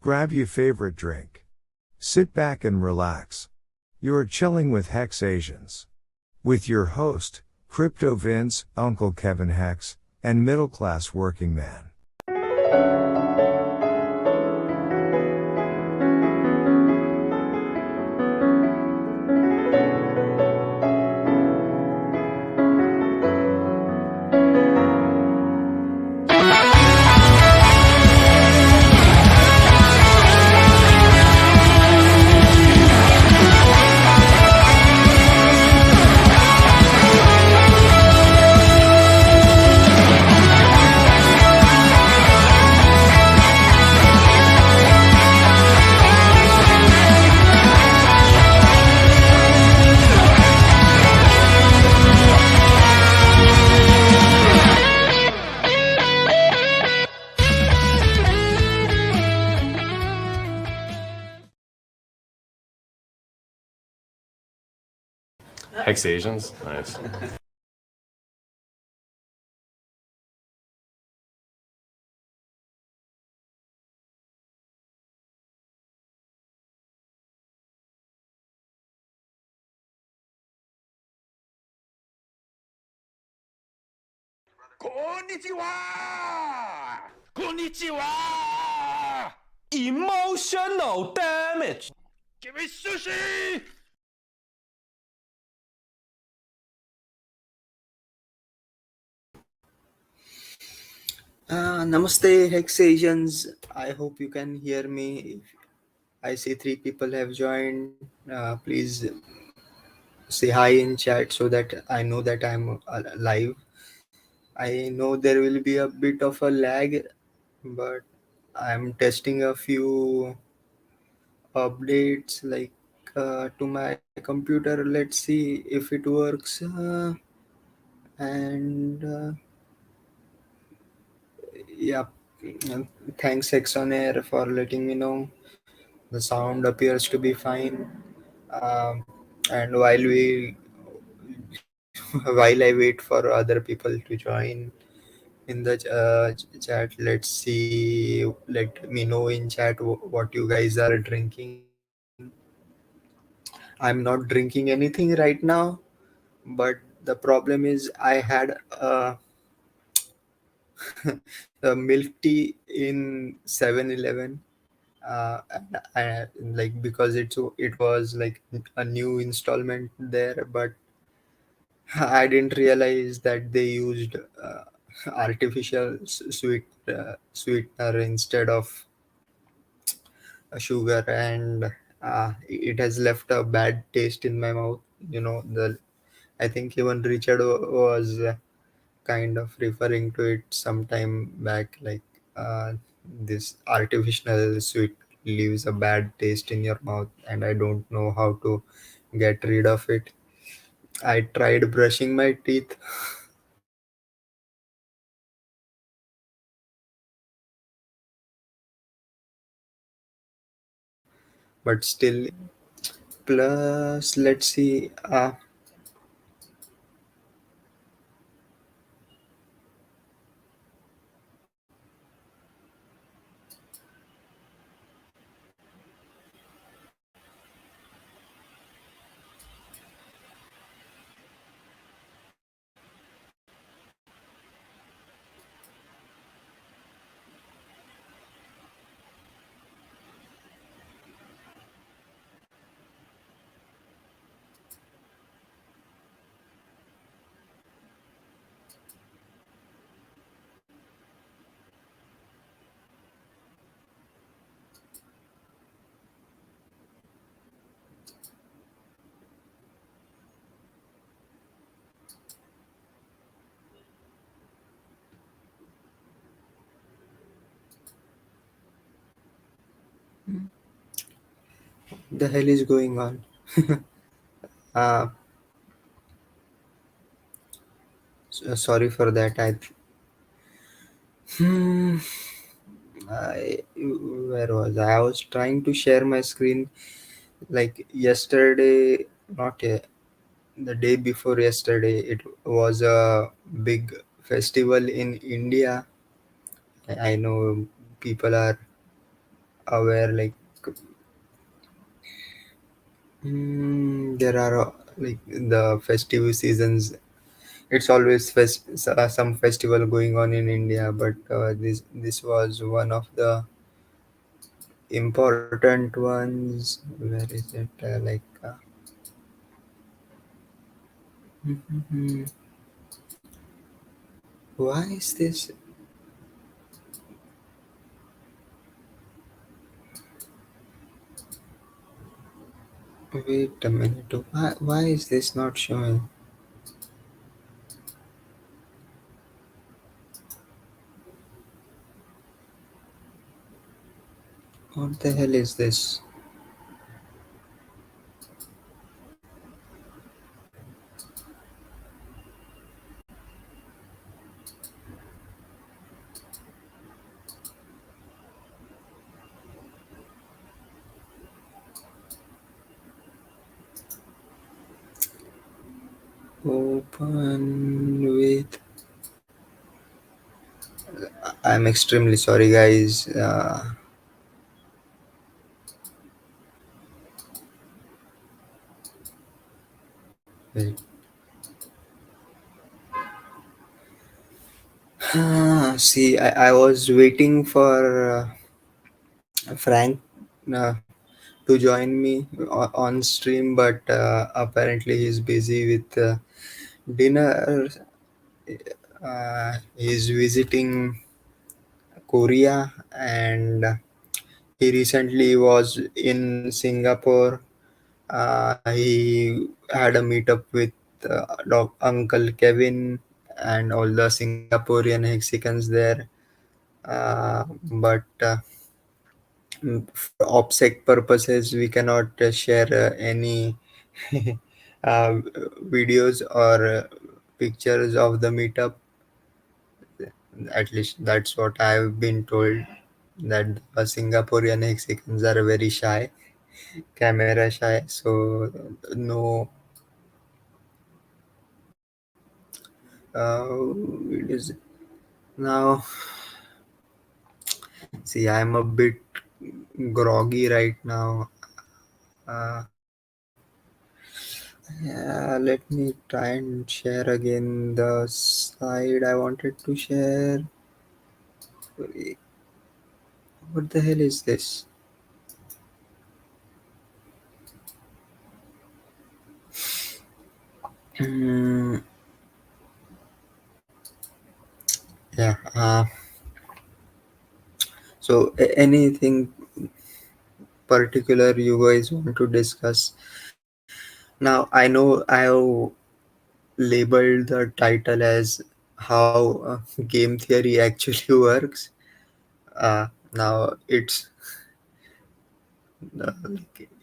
Grab your favorite drink. Sit back and relax. You're chilling with HexAsians. With your host, Crypto Vince, Uncle Kevin Hex, and middle class working man. HexAsians? Nice. Konnichiwa! Konnichiwa! Emotional damage. Give me sushi! Namaste, HexAsians. I hope you can hear me. I see 3 people have joined. Please say hi in chat so that I know that I'm live. I know there will be a bit of a lag, but I'm testing a few updates to my computer. Let's see if it works. And yeah, thanks Hexonair for letting me know. The sound appears to be fine. Um, and while I wait for other people to join in the chat, let's see. Let me know in chat what you guys are drinking. I'm not drinking anything right now, but the problem is I had a milk tea in 7-Eleven. Because it was like a new installment there, but I didn't realize that they used artificial sweetener instead of sugar, and it has left a bad taste in my mouth. The I think even Richard was kind of referring to it sometime back, like this artificial sweet leaves a bad taste in your mouth, and I don't know how to get rid of it. I tried brushing my teeth, but still. Plus, let's see. The hell is going on? uh, Sorry for that. Hmm, where was I? I was trying to share my screen like yesterday, not yet. The day before yesterday, it was a big festival in India. I know people are aware, like there are like the festive seasons. It's always some festival going on in India, but this was one of the important ones. Where is it? Why is this? Wait a minute. Why is this not showing? What the hell is this? Open with. I'm extremely sorry, guys. Wait. See, I was waiting for Frank uh, to join me on stream, but apparently he's busy with dinner. He's visiting Korea, and he recently was in Singapore. He had a meetup with Uncle Kevin and all the Singaporean Hexicans there. But for OPSEC purposes, we cannot share any uh, videos or pictures of the meetup. At least that's what I've been told. That Singaporean Mexicans are very shy, camera shy. So no videos. Now, see, I'm a bit groggy right now. Uh, Yeah, let me try and share again the slide I wanted to share. What the hell is this? Hmm, yeah. So, anything particular you guys want to discuss? Now, I know I have labeled the title as how game theory actually works. Now, it's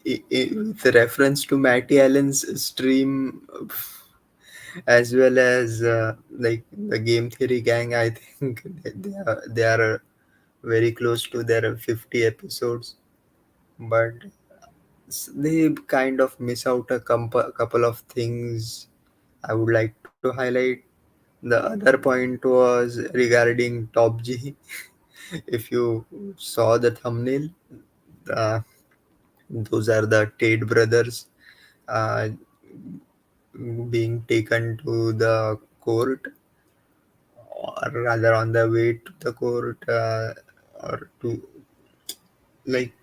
with reference to Matty Allen's stream, as well as like the game theory gang. I think they are very close to their 50 episodes, but they kind of miss out a couple of things I would like to highlight. The other point was regarding Top G. If you saw the thumbnail, uh, those are the Tate brothers uh, being taken to the court, or rather on the way to the court, or to like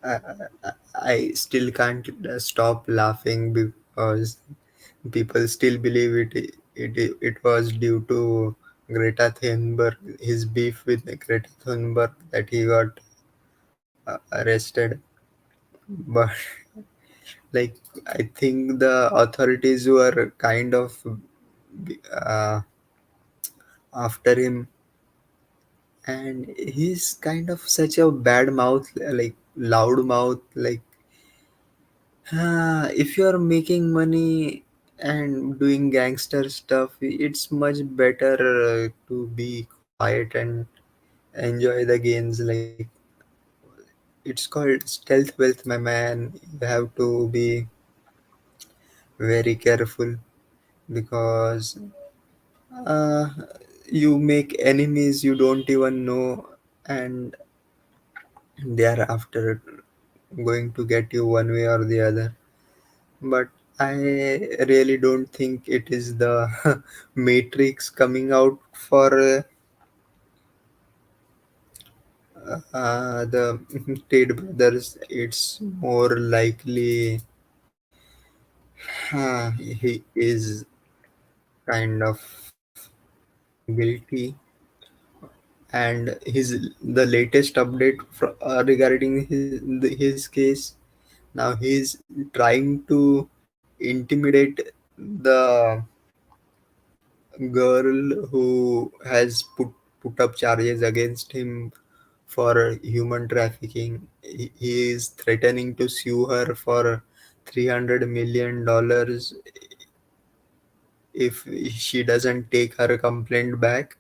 I, I still can't stop laughing because people still believe it was due to Greta Thunberg, his beef with Greta Thunberg, that he got arrested. But like, I think the authorities were kind of uh, after him, and he's kind of such a bad mouth, like loud mouth, like if you're making money and doing gangster stuff, it's much better to be quiet and enjoy the gains. Like, it's called stealth wealth, my man. You have to be very careful because uh, you make enemies you don't even know, and they are after going to get you one way or the other. But I really don't think it is the Matrix coming out for the Tate brothers. It's more likely he is kind of guilty, and the latest update regarding his case. Now he's trying to intimidate the girl who has put up charges against him for human trafficking. He is threatening to sue her for $300 million if she doesn't take her complaint back,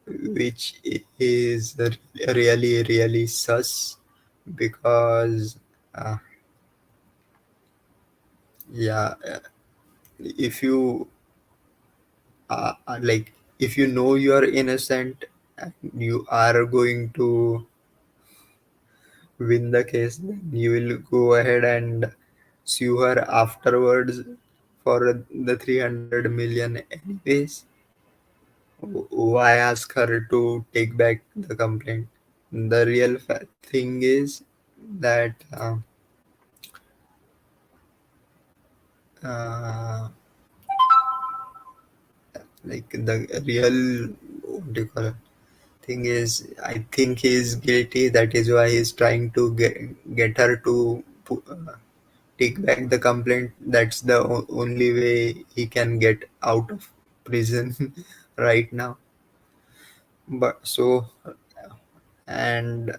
which is really, really sus because, uh, yeah, if you like, if you know you are innocent and you are going to win the case, then you will go ahead and sue her afterwards for the 300 million anyways. Why ask her to take back the complaint? The real thing is that uh, like the real, what do you call it, thing is, I think he is guilty. That is why he's trying to get her to take back the complaint. That's the only way he can get out of prison right now. But so, and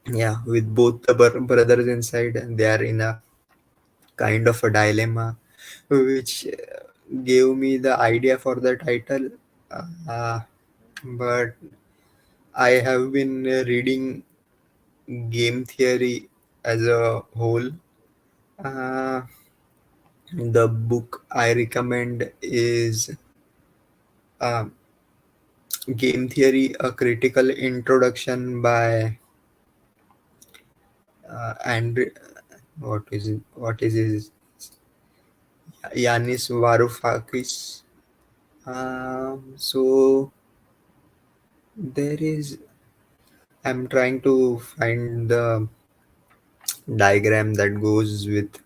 yeah, with both the brothers inside, they are in a kind of a dilemma, which gave me the idea for the title. Uh, but I have been reading game theory as a whole. Uh, the book I recommend is uh, Game Theory: A Critical Introduction by and what is it? What is his Yanis Varoufakis. So there is. I'm trying to find the diagram that goes with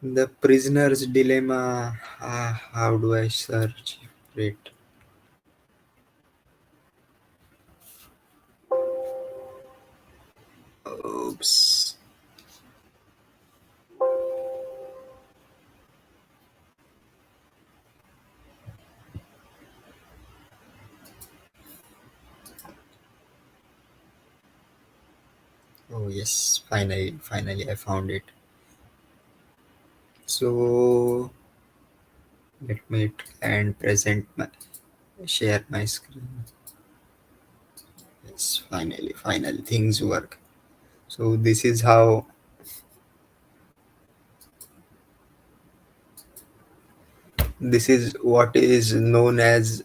the prisoner's dilemma. How do I search it? Oops. Oh yes, finally I found it. So let me try and share my screen. Yes, finally things work. So this is what is known as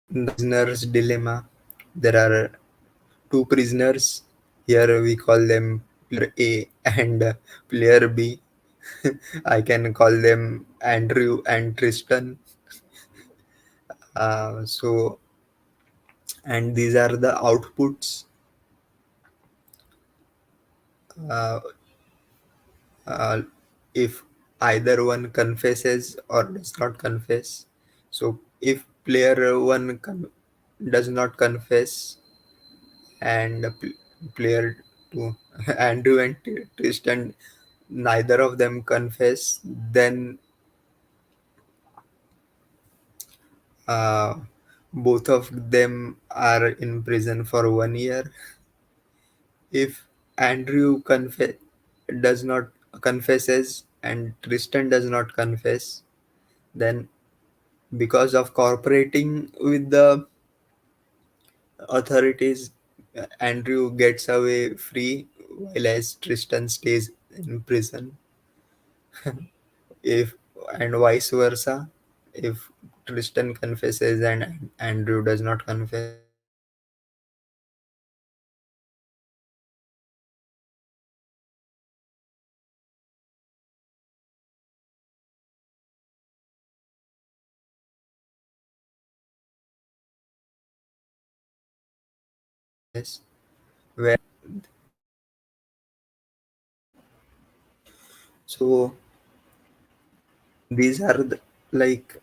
the prisoner's dilemma. There are two prisoners. Here we call them player A and player B. I can call them Andrew and Tristan. So, and these are the outputs. Uh, uh, if either one confesses or does not confess. So, if player one does not confess, and player two, Andrew and Tristan, neither of them confess, then uh, both of them are in prison for 1 year. If Andrew does not confesses and Tristan does not confess, then because of cooperating with the authorities, Andrew gets away free while as Tristan stays in prison. If and vice versa, if Tristan confesses and Andrew does not confess. Where so these are like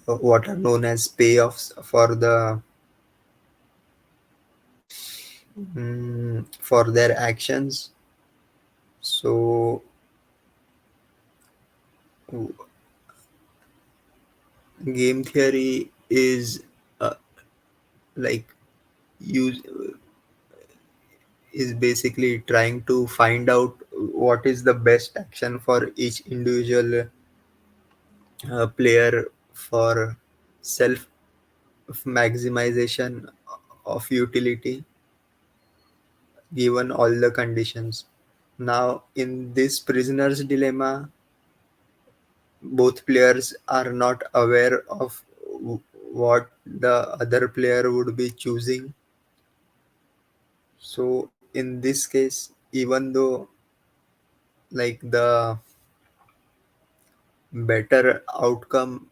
what are known as payoffs for the for their actions. So w- game theory is uh, like use is basically trying to find out what is the best action for each individual player for self maximization of utility given all the conditions. Now, in this prisoner's dilemma, both players are not aware of what the other player would be choosing. So, in this case, even though like the better outcome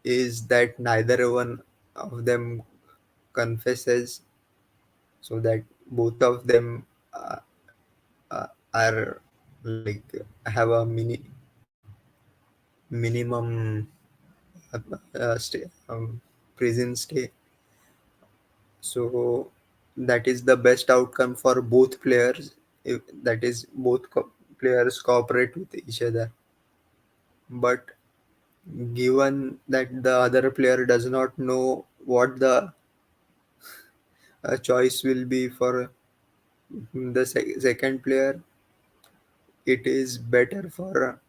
is that neither one of them confesses, so that both of them are like have a minimum prison stay. So that is the best outcome for both players. If, that is, both players cooperate with each other. But given that the other player does not know what the choice will be for the second player, it is better for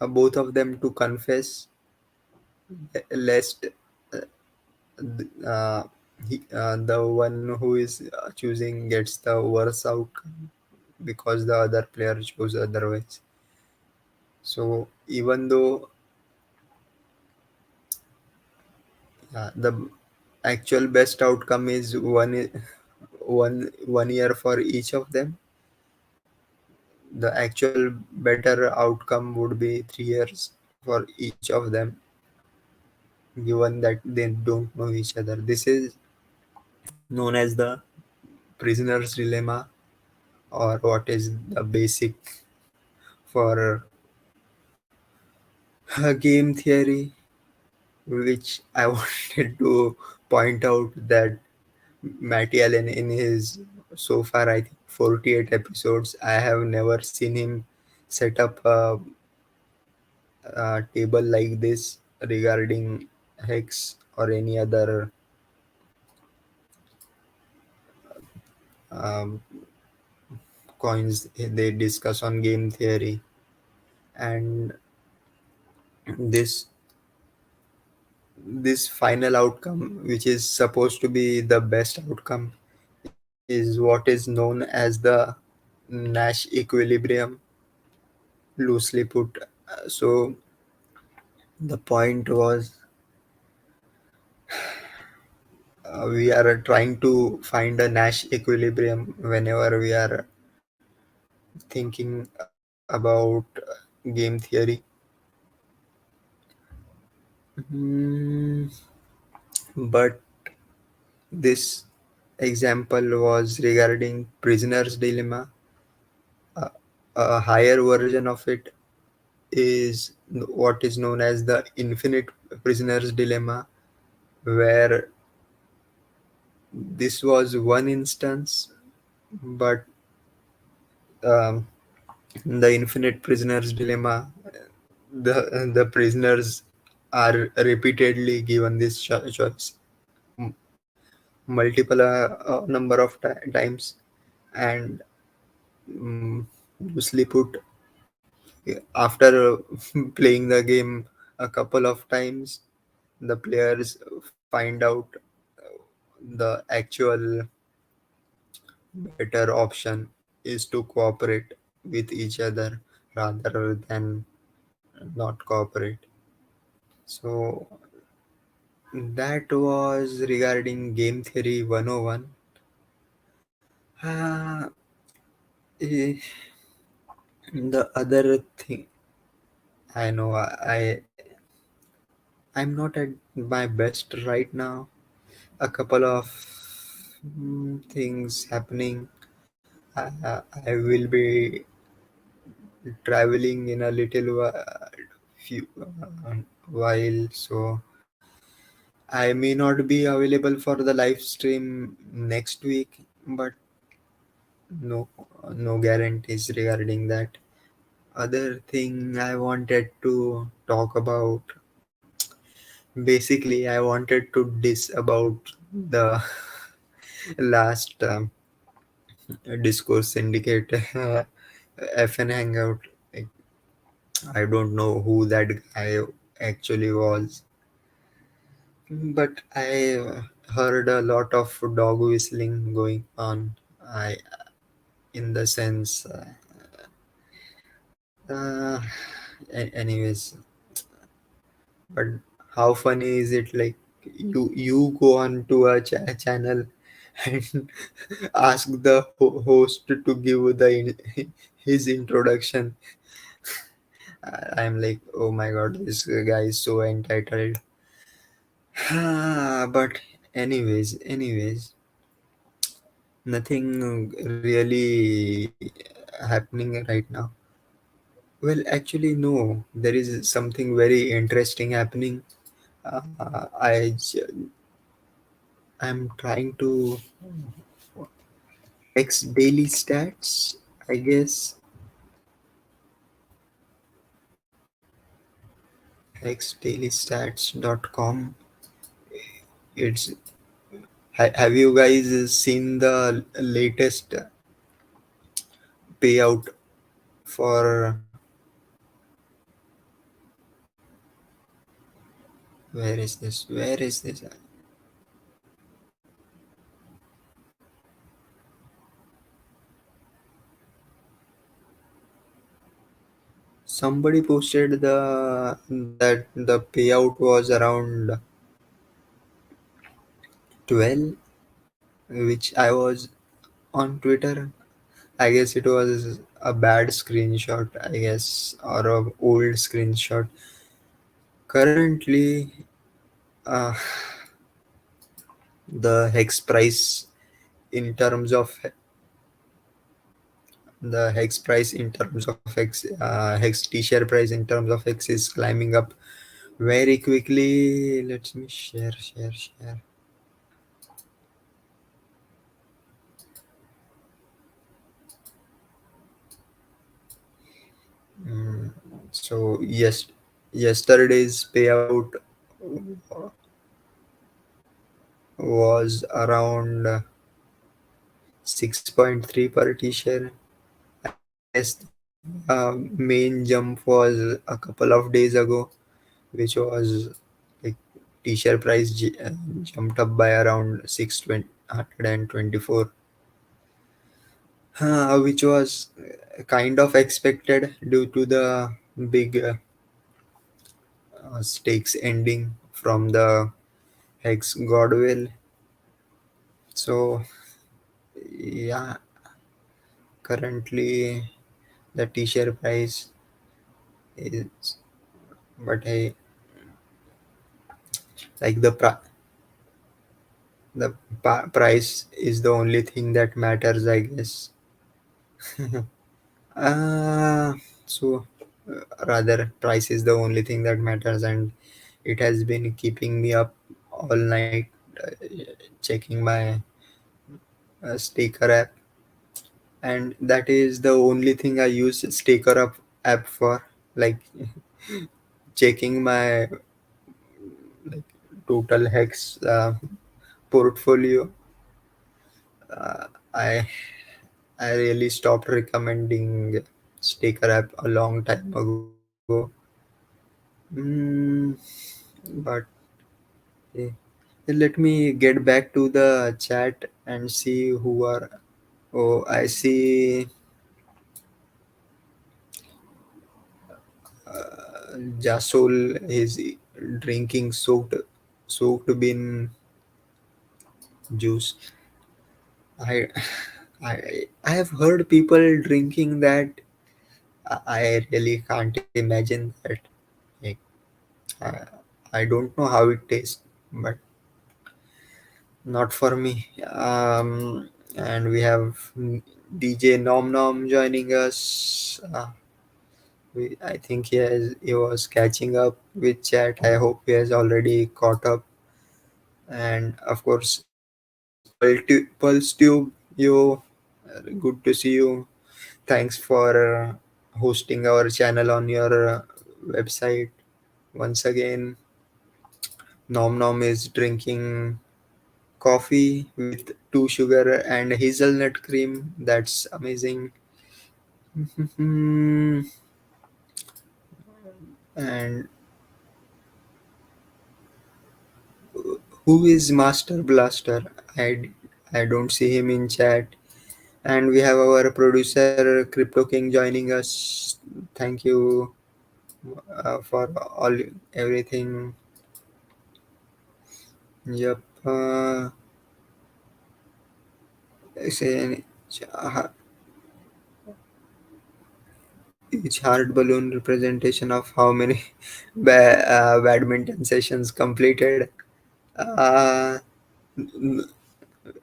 both of them to confess, lest uh, the one who is choosing gets the worst outcome because the other player chose otherwise. So even though the actual best outcome is one year for each of them, the actual better outcome would be 3 years for each of them, given that they don't know each other. This is known as the prisoner's dilemma, or what is the basic for game theory, which I wanted to point out that Matty Allen, in his so far I think 48 episodes, I have never seen him set up a table like this regarding hex or any other um, coins they discuss on game theory. And this this final outcome, which is supposed to be the best outcome, is what is known as the Nash equilibrium, loosely put. So the point was we are trying to find a Nash equilibrium whenever we are thinking about game theory. Mm, but this example was regarding prisoner's dilemma. Uh, a higher version of it is what is known as the infinite prisoner's dilemma, where this was one instance, but um, the infinite prisoner's dilemma, the prisoners are repeatedly given this choice m- multiple number of times, and um, loosely put, after playing the game a couple of times, the players find out the actual better option is to cooperate with each other rather than not cooperate. So that was regarding game theory 101. Uh, eh, the other thing, I know I'm not at my best right now. A couple of things happening. I will be traveling in a few while, so I may not be available for the live stream next week, but no no guarantees regarding that. Other thing I wanted to talk about, basically I wanted to diss about the last discourse syndicate FN hangout. Like, I don't know who that guy actually was, but I heard a lot of dog whistling going on. I, in the sense, uh, anyways, but how funny is it? Like you go on to a channel and ask the host to give his introduction. I'm like, oh my god, this guy is so entitled. But anyways, nothing really happening right now. Well, actually, no. There is something very interesting happening. I'm trying to X daily stats, I guess. xdailystats.com. It's have you guys seen the latest payout for where is this? Where is this? Somebody posted that the payout was around 12, which I was on Twitter. I guess it was a bad screenshot, I guess, or a old screenshot. Currently, uh, the hex price in terms of the hex price in terms of hex t-share price in terms of hex is climbing up very quickly. Let me share. Mm, so yesterday's payout was around 6.3 per t-share. I guess main jump was a couple of days ago, which was like t-share price jumped up by around 624, which was kind of expected due to the big stakes ending from the hex godwill. So yeah, currently the t-share price is, but hey, like the price is the only thing that matters, I guess. uh, so rather price is the only thing that matters, and it has been keeping me up all night, uh, checking my staker app, and that is the only thing I use staker app for, like checking my like total hex portfolio. uh, i I really stopped recommending staker app a long time ago. mm, but eh, let me get back to the chat and see who are. Oh, I see. Jasol is drinking soaked bean juice. I I have heard people drinking that. I really can't imagine that. Like, I, I don't know how it tastes, but not for me. And we have DJ Nom Nom joining us. I think he was catching up with chat. I hope he has already caught up. And of course, Pulse Tube, you, good to see you. Thanks for hosting our channel on your website. Once again, Nom Nom is drinking coffee with two sugar and hazelnut cream. That's amazing. And who is Master Blaster? I don't see him in chat. And we have our producer Crypto King joining us. Thank you for all everything. Yep. Say, each heart balloon representation of how many badminton sessions completed. Uh, n-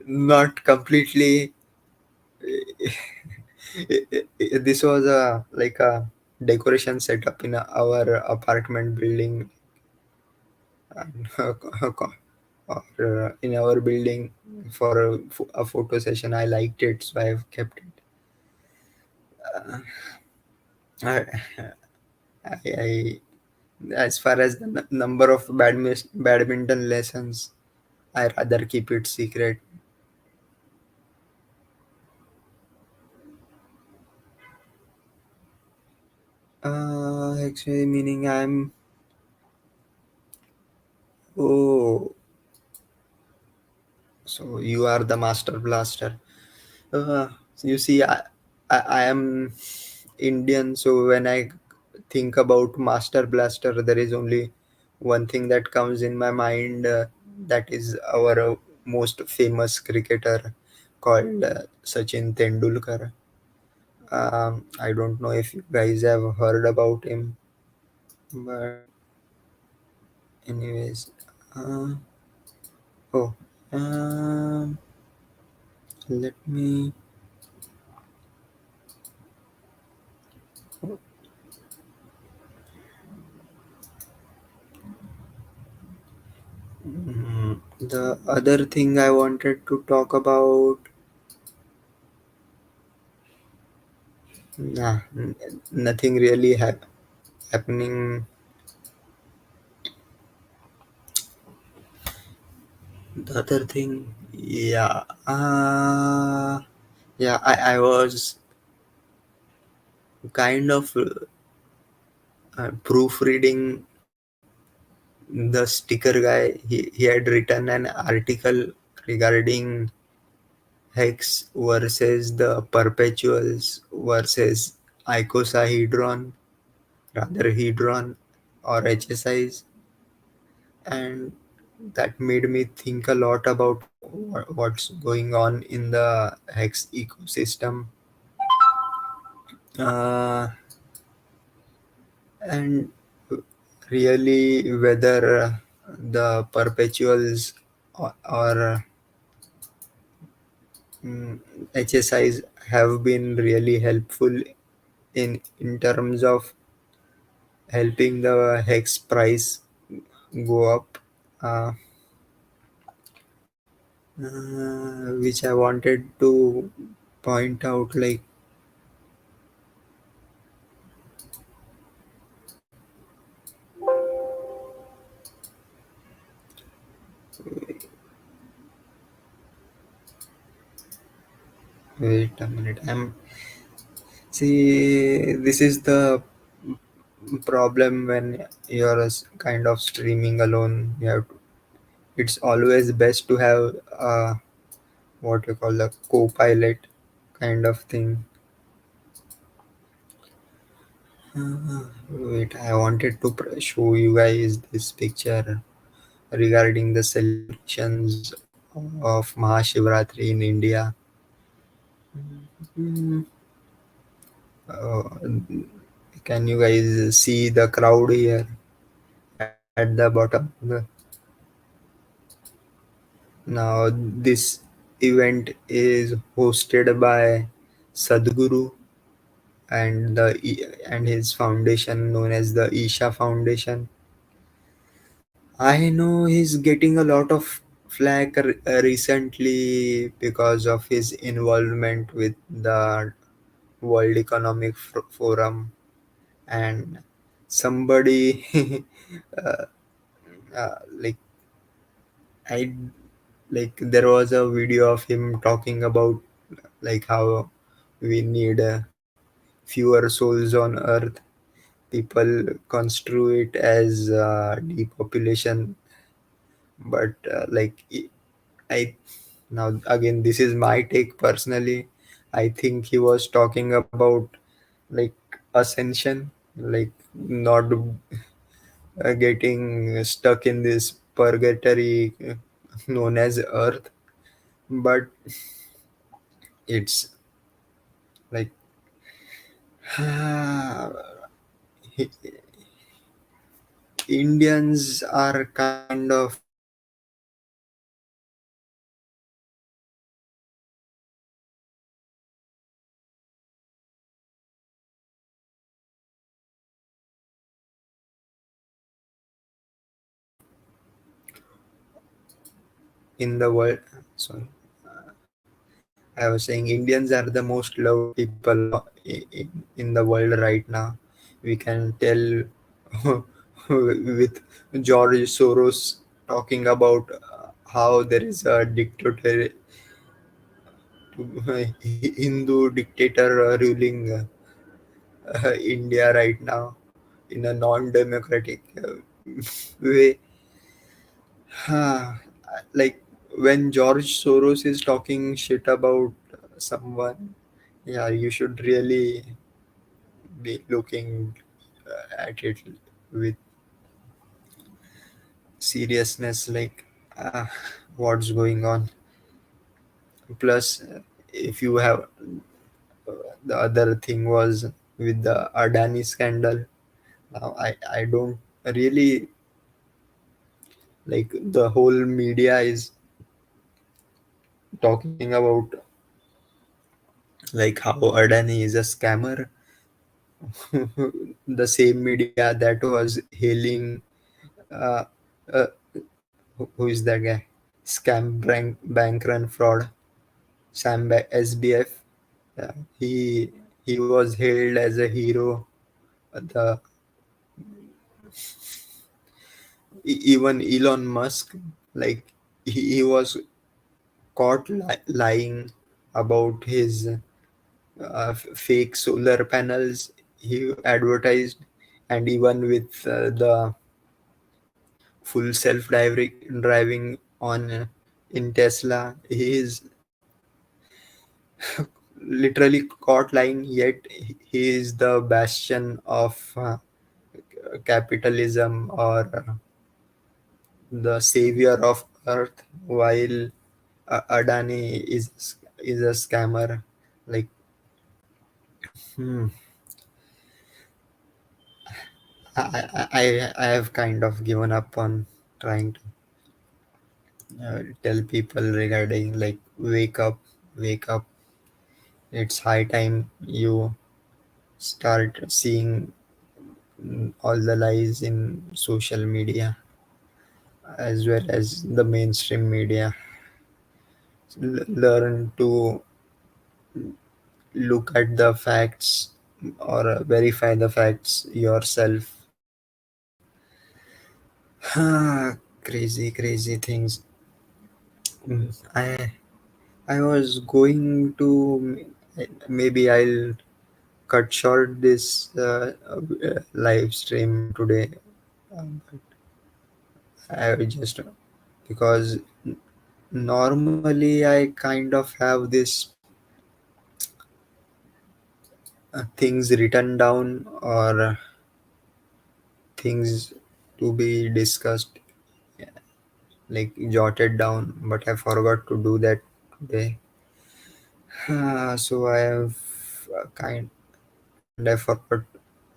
Not completely. This was a like a decoration setup in our apartment building, or in our building for a photo session. I liked it, so I've kept it. I, I as far as the number of badminton lessons, I rather keep it secret. Actually, meaning oh, so you are the master blaster. Uh, you see, I am Indian, so when I think about Master Blaster, there is only one thing that comes in my mind. That is our most famous cricketer called Sachin Tendulkar. I don't know if you guys have heard about him, but anyways, uh, oh, um, let me. The other thing I wanted to talk about, nah, nothing really happening. The other thing, yeah, yeah, I was kind of proofreading the sticker guy. He had written an article regarding hex versus the perpetuals versus icosahedron, rather hedron or HSIs, and that made me think a lot about what's going on in the hex ecosystem, uh, and really whether the perpetuals or HSIs have been really helpful in terms of helping the hex price go up, uh, which I wanted to point out. Like, wait a minute, I'm see, this is the problem when you're kind of streaming alone. It's always best to have what you call a co-pilot kind of thing. Wait, I wanted to show you guys this picture regarding the celebrations of Mahashivratri in India. Mm, uh, can you guys see the crowd here at the bottom? Now, this event is hosted by Sadhguru and his foundation known as the Isha Foundation. I know he's getting a lot of flack recently because of his involvement with the World Economic Forum, and somebody uh, like I like there was a video of him talking about like how we need fewer souls on earth. People construe it as depopulation, but I now again, this is my take personally. I think he was talking about like ascension, like not getting stuck in this purgatory known as earth, but it's like Indians are kind of in the world. Sorry, I was saying Indians are the most loved people in the world right now. We can tell with George Soros talking about how there is a dictator, Hindu dictator ruling India right now in a non-democratic way. Huh. Like when George Soros is talking shit about someone, yeah, you should really be looking at it with seriousness, like what's going on. Plus, if you have the other thing was with the Adani scandal. Now, I don't really like the whole media is talking about like how Adani is a scammer. The same media that was hailing uh, uh, who is that guy? Bank run fraud, SBF. Yeah, he was hailed as a hero. The even Elon Musk, like he was caught lying about his fake solar panels he advertised, and even with the full driving on in Tesla, he is literally caught lying. Yet he is the bastion of capitalism, or the savior of Earth, while Adani is a scammer. Like, hmm, I have kind of given up on trying to tell people regarding like wake up. It's high time you start seeing all the lies in social media as well as the mainstream media. Learn to look at the facts or verify the facts yourself. Crazy things. I was going to maybe I'll cut short this live stream today. But I just because normally I kind of have this things written down or things to be discussed, like jotted down, but I forgot to do that today. So I have and I forgot,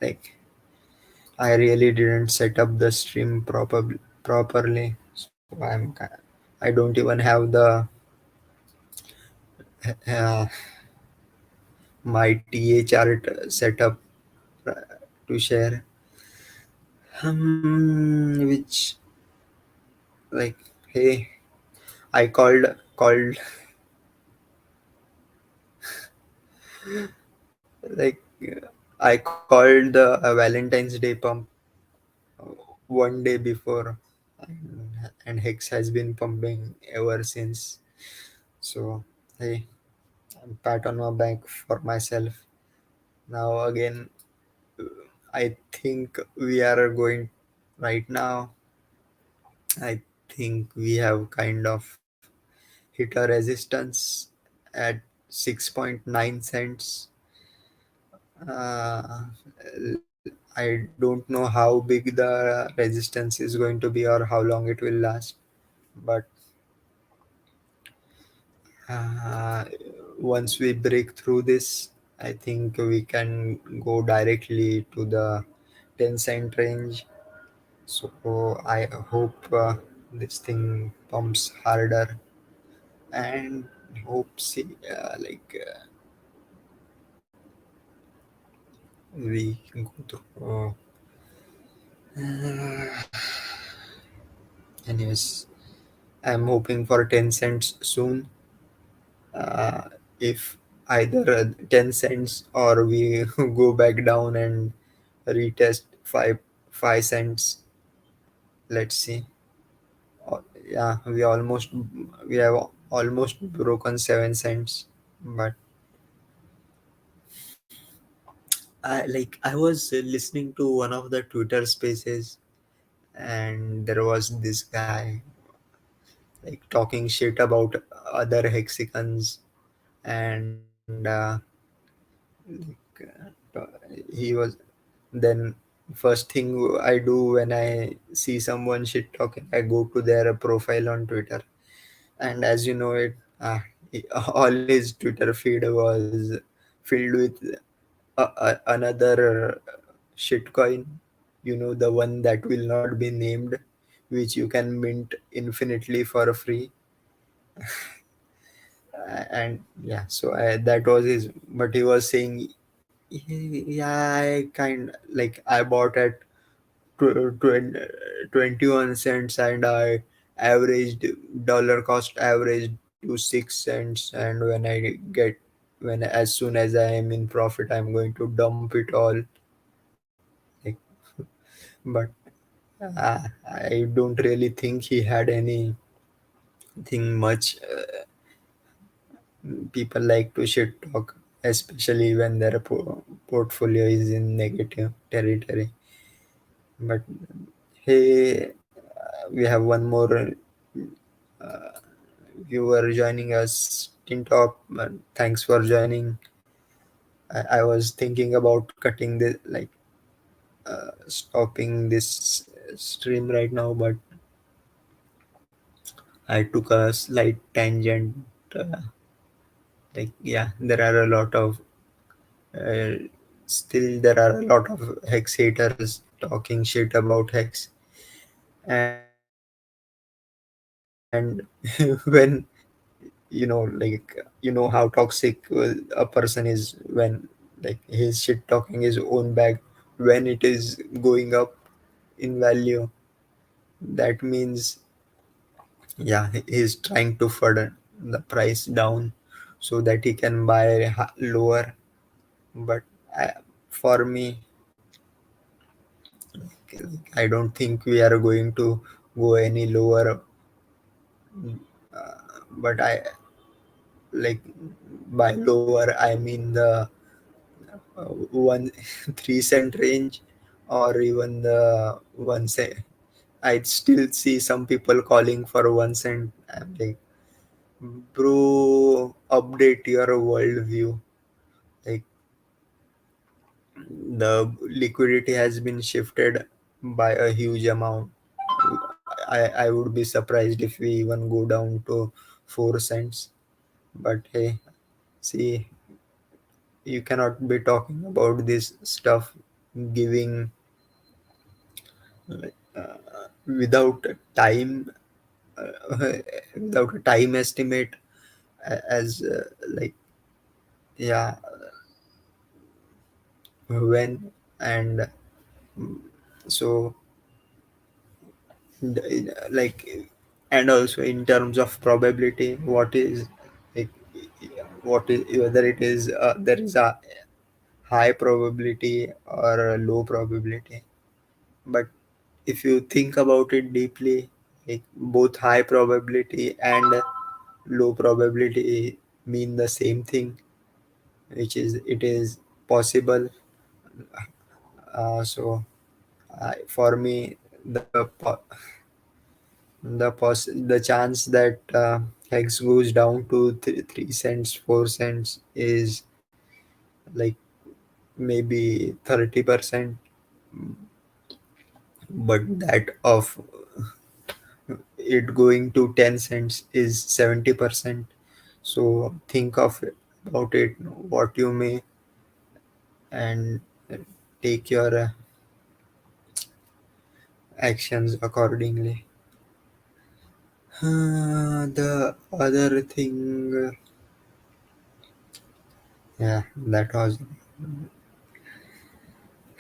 like, I really didn't set up the stream properly. So I don't even have the uh, my TA chart set up uh, to share. Which, like, hey, I called like I called the Valentine's Day pump one day before, and Hex has been pumping ever since. So hey, pat on my back for myself. Now again, I think we are going right now. I think we have kind of hit a resistance at 6.9 cents. Uh, I don't know how big the resistance is going to be or how long it will last, but uh, once we break through this, I think we can go directly to the 10 cent range. So I hope this thing pumps harder, and hope see we can go through. Anyways, I'm hoping for 10 cents soon. If either 10 cents or we go back down and retest 5 cents, let's see. Yeah, we have almost broken 7 cents, but I was listening to one of the Twitter spaces, and there was this guy like talking shit about other hexicans, and he was then first thing I do when I see someone shit talking, I go to their profile on Twitter, and as you know it, all his Twitter feed was filled with another shitcoin, the one that will not be named, which you can mint infinitely for free. And yeah, so that was his, but he was saying, yeah, I bought at 21 cents, and I averaged dollar cost averaged to 6 cents, and when as soon as I am in profit, I'm going to dump it all. Like, but I don't really think he had anything much. People like to shit talk, especially when their portfolio is in negative territory. But hey, we have one more viewer joining us. Tintop, thanks for joining. I was thinking about cutting this, stopping this stream right now, but I took a slight tangent. Uh, yeah, there are a lot of uh, still there are a lot of hex haters talking shit about hex, and when how toxic a person is when, his shit talking his own bag when it is going up in value. That means, yeah, he's trying to further the price down so that he can buy lower. But I, for me, I don't think we are going to go any lower. But I, like, by lower I mean the one 3 cent range, or even the 1 cent. I still see some people calling for 1 cent. I'm like, bro, update your worldview. Like, the liquidity has been shifted by a huge amount. I would be surprised if we even go down to 4 cents. But hey, see, you cannot be talking about this stuff giving without time, uh, without a time estimate, as like, yeah, when, and so like, and also in terms of probability, what is, like, what is, whether it is there is a high probability or a low probability. But if you think about it deeply, like, both high probability and low probability mean the same thing, which is it is possible. So for me, the chance that hex goes down to 3 cents, 4 cents is like maybe 30%, but that of it going to 10 cents is 70%. So think of it, about it what you may, and take your actions accordingly. The other thing, yeah, that was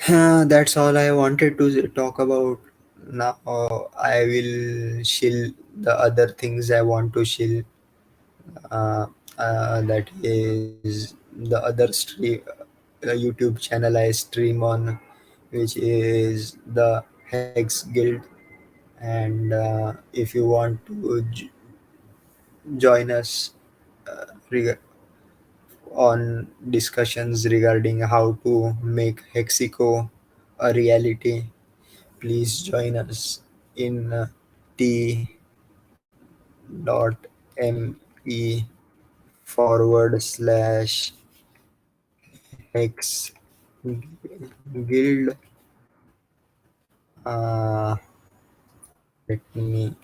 that's all I wanted to talk about. Now I will shill the other things I want to shill. Uh, that is the other stream, YouTube channel I stream on, which is the Hex Guild. And if you want to join us reg- on discussions regarding how to make Hexico a reality, please join us in t.me forward slash hex guild. Uh, Let me,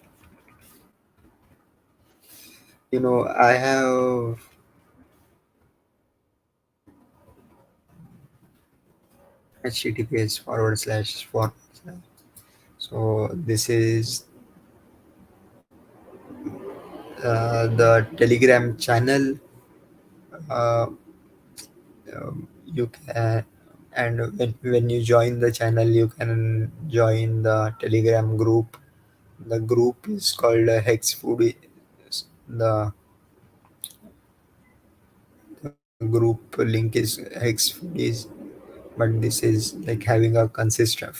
I have https forward slash forward slash. So this is the Telegram channel. Uh, you can, and when you join the channel, you can join the Telegram group. The group is called Hex Foodie. The group link is Hex Foodies. But this is like having a consistent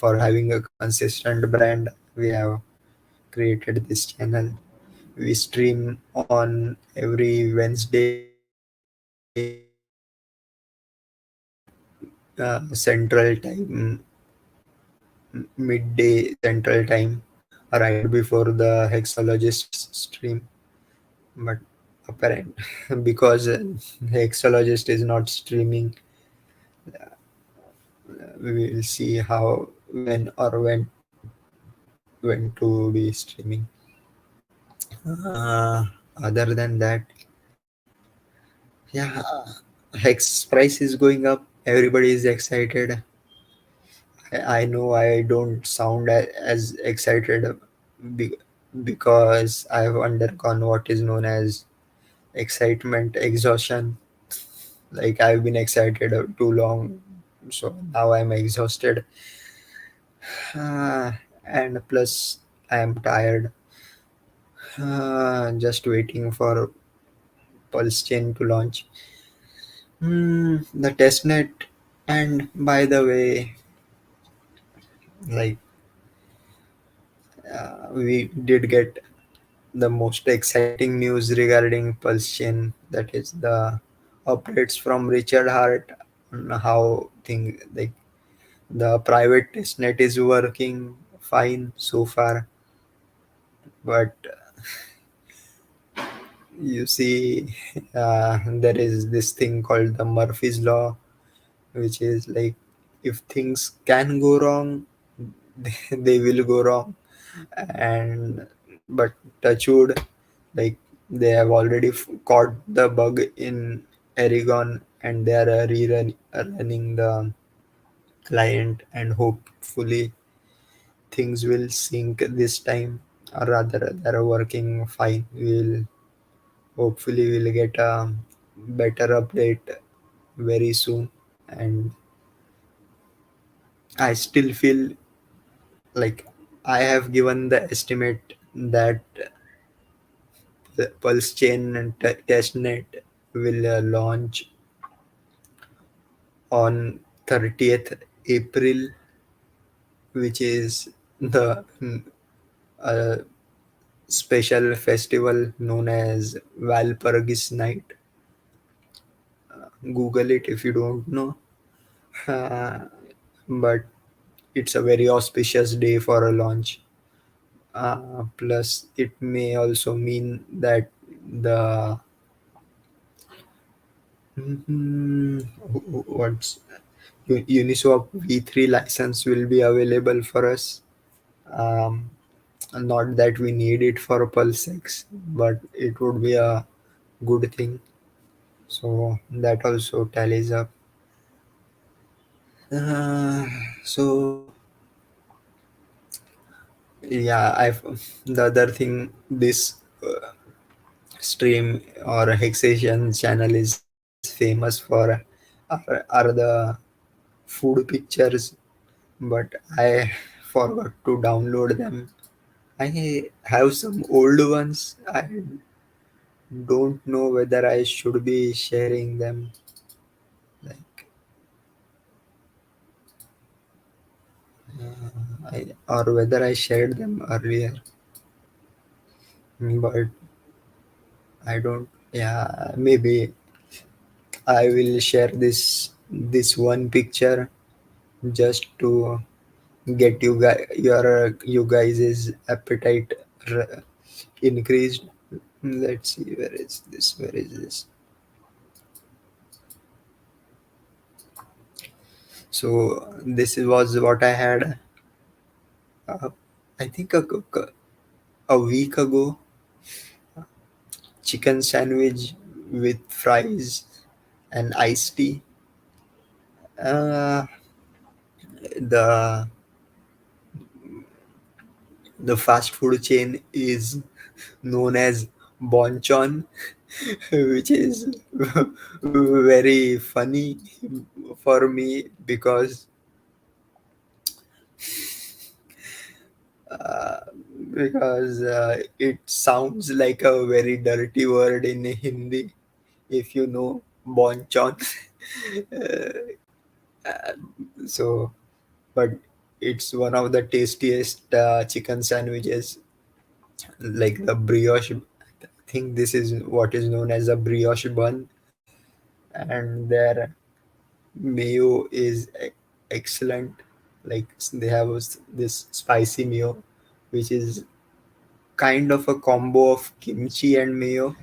brand. We have created this channel. We stream on every Wednesday, Central Time, midday Central Time, right before the Hexologist stream. But apparent because Hexologist is not streaming, we will see how, when to be streaming. Uh, Other than that, yeah, Hex price is going up. Everybody is excited. I know I don't sound as excited be- because I've undergone what is known as excitement exhaustion. Like, I've been excited too long, so now I'm exhausted. And plus, I am tired. Just waiting for Pulse Chain to launch. The testnet. And by the way, like, we did get the most exciting news regarding Pulse Chain, that is the updates from Richard Hart on how like, the private testnet is working fine so far. But you see, there is this thing called the Murphy's Law, which is like if things can go wrong, they will go wrong. And but touch wood, like they have already caught the bug in Aragon, and they are running the client, and hopefully things will sync this time, or rather they're working fine. We'll get a better update very soon. And I still feel like I have given the estimate that the pulse chain and testnet will launch on 30th April, which is the uh, special festival known as Valpurgis Night. Google it if you don't know. Uh, but it's a very auspicious day for a launch. Plus, it may also mean that the what's Uniswap V3 license will be available for us. Um, Not that we need it for Pulse X, but it would be a good thing. So that also tallies up. Uh, so yeah, I've the other thing this stream or HexAsian channel is famous for are the food pictures, but I forgot to download them. I have some old ones. I don't know whether I should be sharing them, like, or whether I shared them earlier. But I don't. Yeah, maybe I will share this one picture just to get you guys' appetite r- increased. Let's see, where is this? Where is this? So this was what I had. Uh, I think a week ago. Chicken sandwich with fries and iced tea. Uh, the the fast food chain is known as Bonchon, which is very funny for me uh, because it sounds like a very dirty word in Hindi. If you know Bonchon, so but it's one of the tastiest chicken sandwiches, like the brioche. I think this is what is known as a brioche bun, and their mayo is excellent. Like they have this spicy mayo, which is kind of a combo of kimchi and mayo,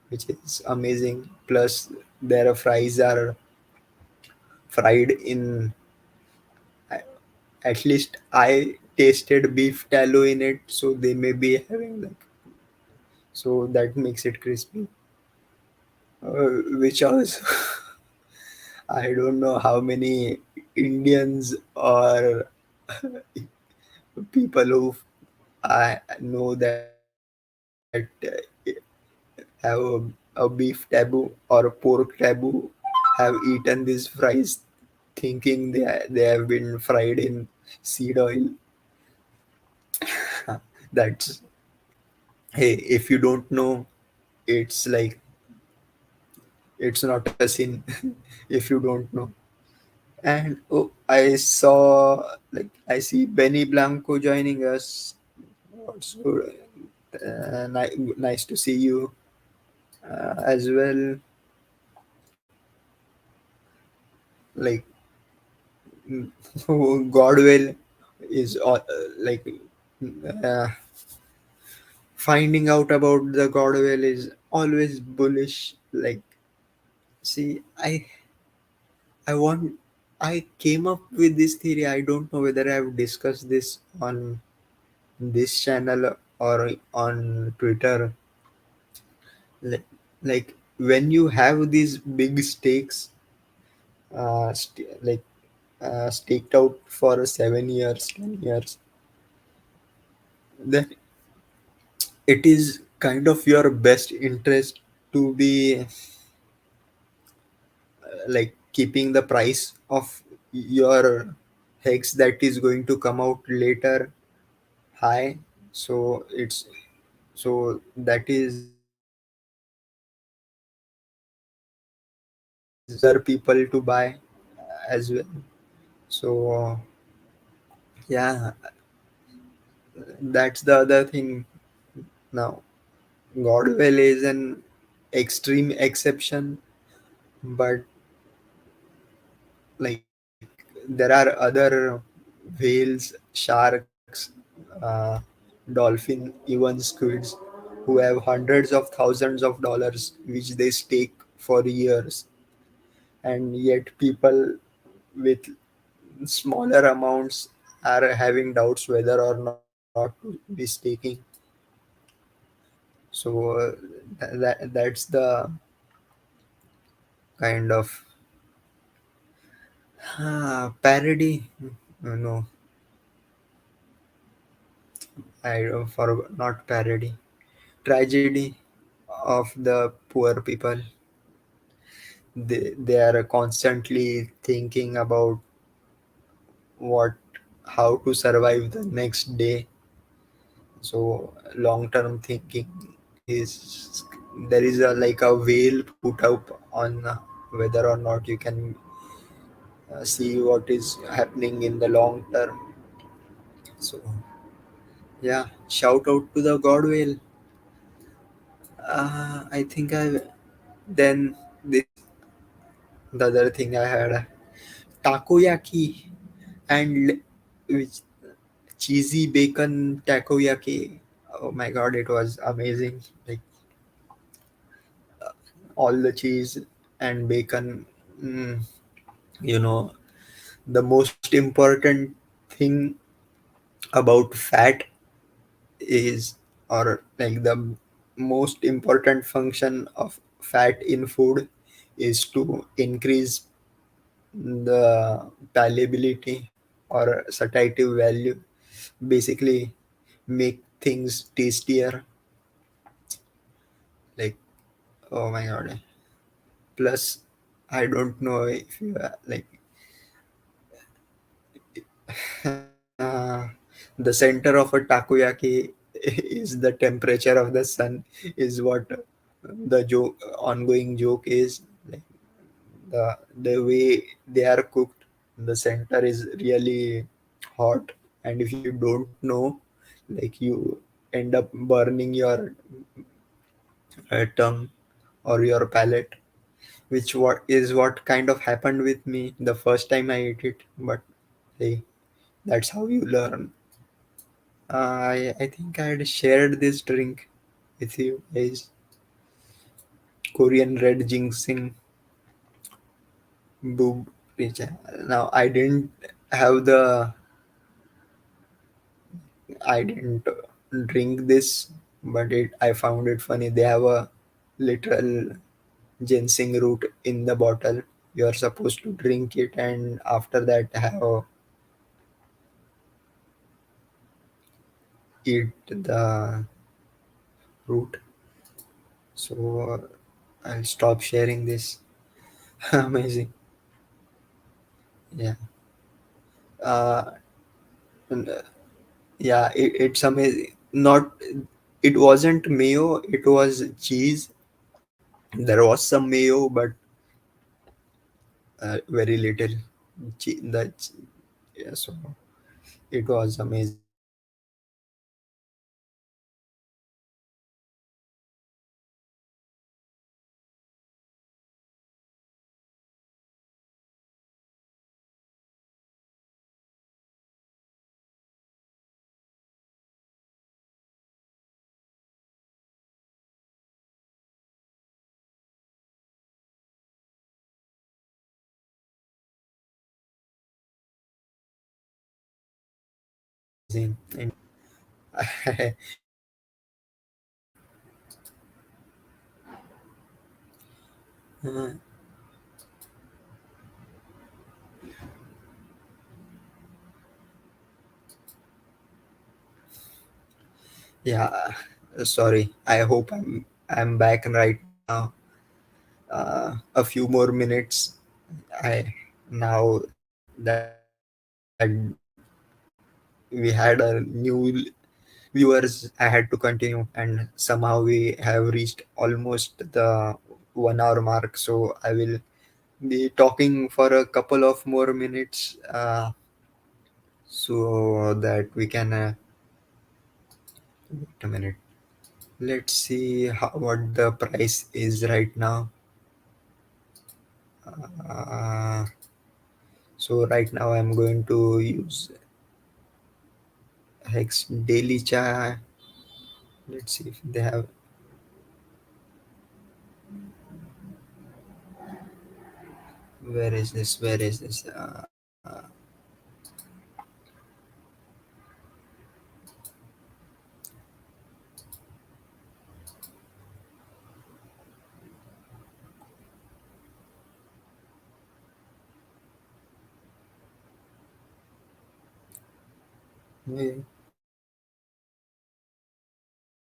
which is amazing. Plus, their fries are fried in. At least I tasted beef tallow in it, so they may be having like, so that makes it crispy. Which also I don't know how many Indians or people who I know that have a beef taboo or a pork taboo have eaten these fries thinking they have been fried in seed oil. That's, hey, if you don't know, it's like it's not a sin if you don't know. And oh, I saw, like, I see Benny Blanco joining us. What's good? Nice to see you as well. Like, mm, Godwell is like uh, finding out about the Godwell is always bullish. Like, see, I want I came up with this theory. I don't know whether I have discussed this on this channel or on Twitter. Like, like when you have these big stakes, staked out for 7 years, 10 years, then it is kind of your best interest to be like keeping the price of your hex that is going to come out later high. So it's so that is other people to buy as well. So yeah, that's the other thing. Now Godwell is an extreme exception, but like there are other whales, sharks, uh, dolphin, even squids who have hundreds of thousands of dollars which they stake for years, and yet people with smaller amounts are having doubts whether or not to be staking. So that's the kind of parody. No, for not parody, tragedy of the poor people. They are constantly thinking about what how to survive the next day. So long term thinking is there is a like a veil put up on whether or not you can see what is happening in the long term. So yeah, shout out to the god whale. I think I then this the other thing I had takoyaki and which cheesy bacon takoyaki. Oh my god, it was amazing! Like all the cheese and bacon. Mm, you know, the most important thing about fat is, or like the most important function of fat in food is to increase the palatability or satiety value, basically make things tastier. Like, oh my god. Plus, I don't know if you like the center of a takoyaki is the temperature of the sun, is what the joke ongoing joke is. Like the way they are cooked, the center is really hot, and if you don't know, like you end up burning your tongue or your palate, which what kind of happened with me the first time I ate it. But hey, that's how you learn. I think I had shared this drink with you guys. Korean red ginseng boob. Now have the I didn't drink this, but it I found it funny. They have a literal ginseng root in the bottle. You are supposed to drink it, and after that have eat the root. So I'll stop sharing this. Amazing. Yeah. Uh, and, yeah, it's amazing. Not it wasn't mayo. It was cheese. There was some mayo, but very little. Yeah, so it was amazing. HexAsian. Yeah, sorry. I hope I'm back right now. A few more minutes. I now that we had a new viewers, I had to continue, and somehow we have reached almost the 1 hour mark. So I will be talking for a couple of more minutes, so that we can wait a minute. Let's see what the price is right now. Uh, so right now I'm going to use Hex Daily Cha. Let's see if they have. Where is this? Where is this?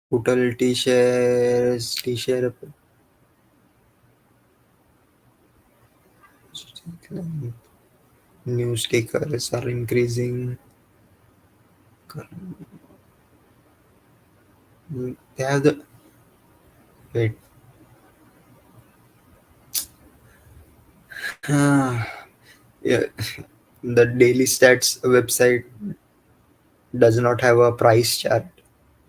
Total T-share new stickers are increasing. They have the wait. Yeah, the Daily Stats website does not have a price chart.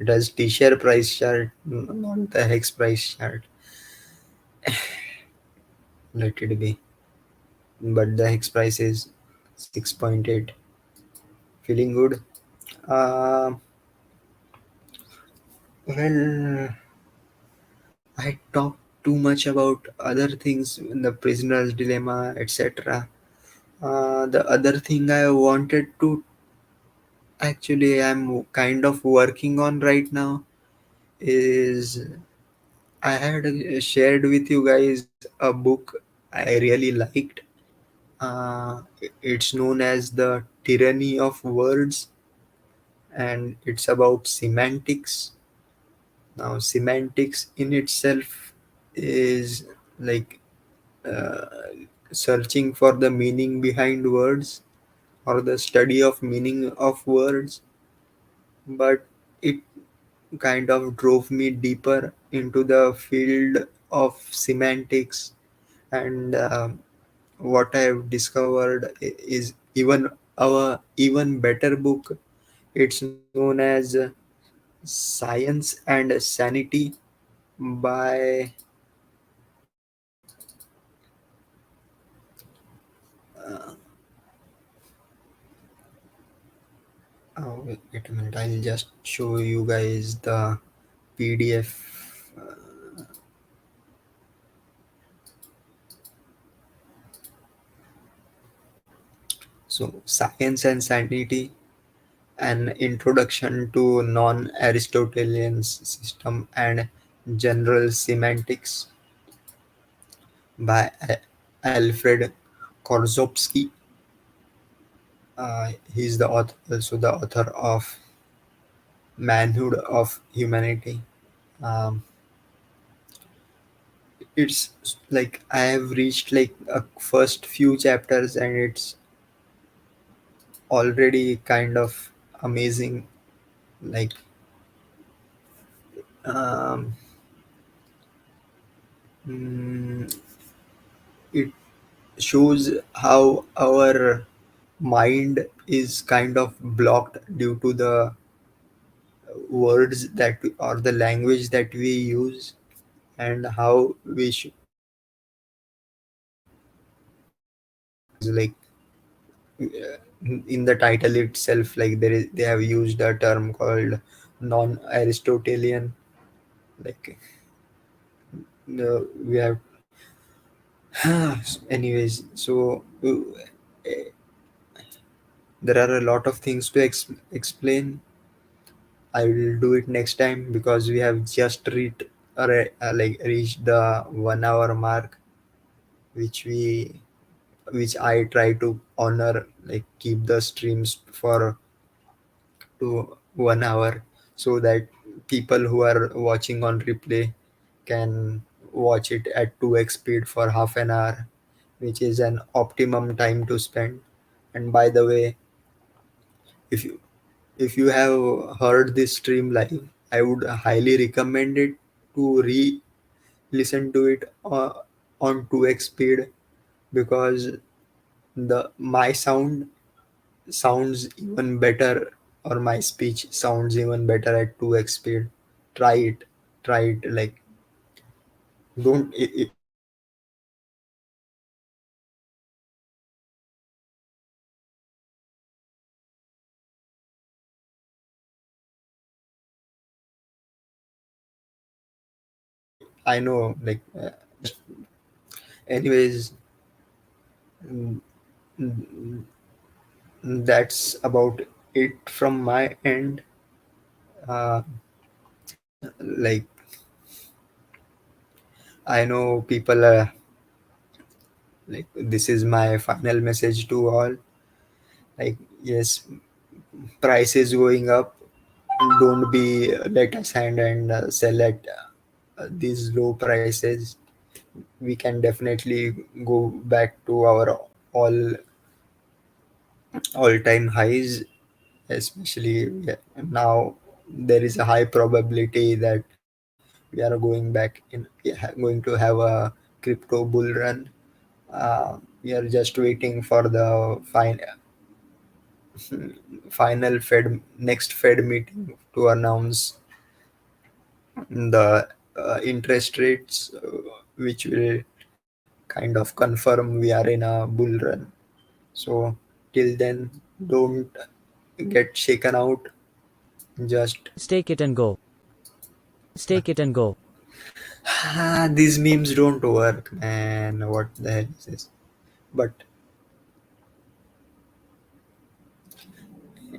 It has T-share price chart, not the Hex price chart. Let it be. But the Hex price is 6.8. Feeling good. Uh, well, I talked too much about other things, the prisoner's dilemma, etc. The other thing I wanted to actually, I'm kind of working on right now is I had shared with you guys a book I really liked. It's known as The Tyranny of Words, and it's about semantics. Now, semantics in itself is like uh, searching for the meaning behind words or the study of meaning of words, but it kind of drove me deeper into the field of semantics. And what I've discovered is even better book. It's known as Science and Sanity by wait a minute, I'll just show you guys the PDF. So Science and Sanity, an introduction to non-Aristotelian system and general semantics by Alfred Korzybski. He's the author, also the author of Manhood of Humanity. Um, it's like I have reached like a first few chapters, and it's already kind of amazing. Like um, mm, it shows how our mind is kind of blocked due to the words that or the language that we use, and how we should like in the title itself, like they have used a term called non-Aristotelian. Like we have anyways. So There are a lot of things to explain. I will do it next time because we have just reached the 1 hour mark, which we which I try to honor, like keep the streams for to 1 hour, so that people who are watching on replay can watch it at 2x speed for half an hour, which is an optimum time to spend. And by the way, if you if you have heard this stream live, I would highly recommend it to listen to it on 2x speed, because the my sounds even better, or my speech sounds even better at 2x speed. Try it. Try it. Like, don't if you have heard this stream live, I would highly recommend it to listen to it on 2x speed. I know, like, just anyways, mm, mm, that's about it from my end. uh, like, I know people like, this is my final message to all. Like, yes, price is going up. Don't be let us hand and sell at these low prices. We can definitely go back to our all all-time highs, especially now. There is a high probability that we are going back going to have a crypto bull run. We are just waiting for the final Fed next Fed meeting to announce the interest rates, which will kind of confirm we are in a bull run. So till then, don't get shaken out. Just Stake it and go. Stake it and go. these memes don't work, man. What the hell is this? But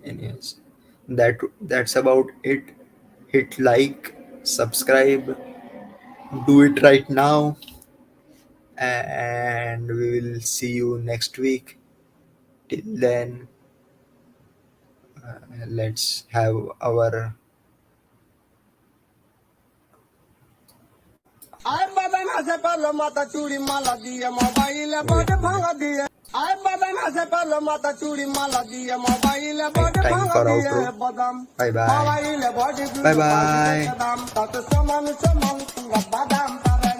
anyways, that's about it. Hit like, subscribe, do it right now, and we will see you next week. Till then, let's have our आए बदन से पहले माता चूड़ी माला दिए mobile बड़े भांग दिए आए बदन से पहले माता चूड़ी माला दिए मोबाइल बड़े time भांग for दिए outro. बदम Bye bye. मोबाइल बड़े Bye bye. बदम तत समान तुंगा बदाम तरन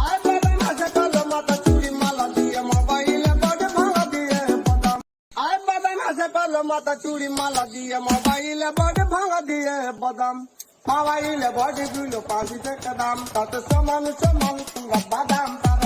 आए बदन से पहले माता चूड़ी माला दिए मोबाइल बड़े भांग दिए बदम आए बदन से पहले माता चूड़ी माला दिए मोबाइल बड़े भांग दिए बदम मोबाइल बड़े गुलो पासी से कदम तत समान तुंगा बदाम तरन